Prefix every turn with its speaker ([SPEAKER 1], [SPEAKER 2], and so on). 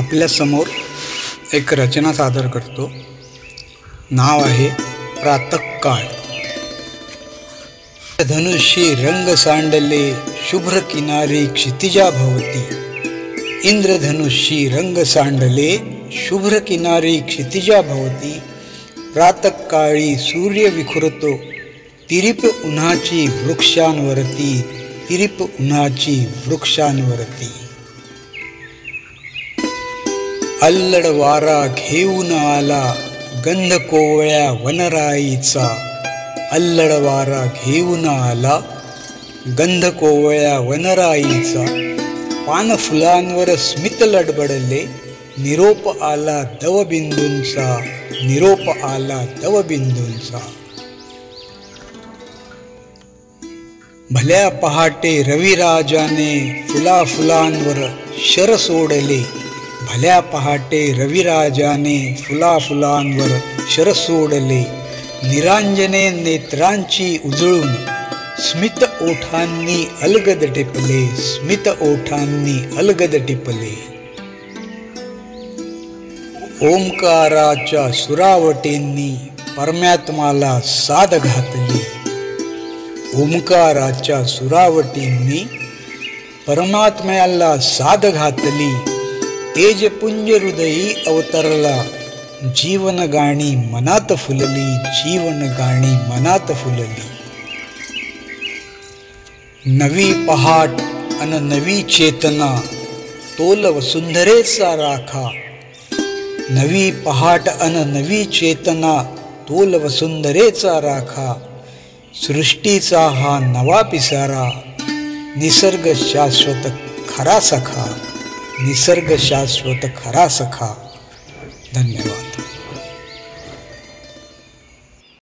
[SPEAKER 1] आपल्यासमोर एक रचना सादर करतो. नाव आहे प्रातःकाळ. धनुष्यी रंग सांडले शुभ्र किनारी क्षितिजा भवती. इंद्रधनुष्यी रंग सांडले शुभ्र किनारी क्षितिजा भवती. प्रातःकाळी सूर्य विखुरतो तिरीप उन्हाची वृक्षांवरती. तिरीप उन्हाची वृक्षांवरती. अल्लड वारा घेऊन आला गंध कोवळ्या वनराईचा. अल्लड वारा घेऊन आला गंध कोवळ्या वनराईचा. पानफुलांवर स्मित लडबडले निरोप आला दवबिंदूंचा. निरोप आला दवबिंदूंचा. भल्या पहाटे रविराजाने फुला फुलांवर शर सोडले. भल्या पहाटे रविराजाने फुला फुलांवर शर सोडले. निरांजने नेत्रांची उजळून स्मित ओठांनी अलगद टिपले. स्मित ओठांनी अलगद टिपले. ओंकाराच्या सुरावटींनी परमात्म्याला साद घातली. ओंकाराच्या सुरावटींनी परमात्म्याला साद घातली. तेजपुंज हृदयी अवतरला जीवन गाणी मनात फुलली. जीवन गाणी मनात फुलली. नवी पहाट अन नवी चेतना तोल वसुंधरेचा राखा. नवी पहाट अन नवी चेतना तोल वसुंधरेचा राखा. सृष्टीचा हा नवा पिसारा निसर्ग शाश्वत खरा सखा. निसर्ग शाश्वत खरा सखा. धन्यवाद.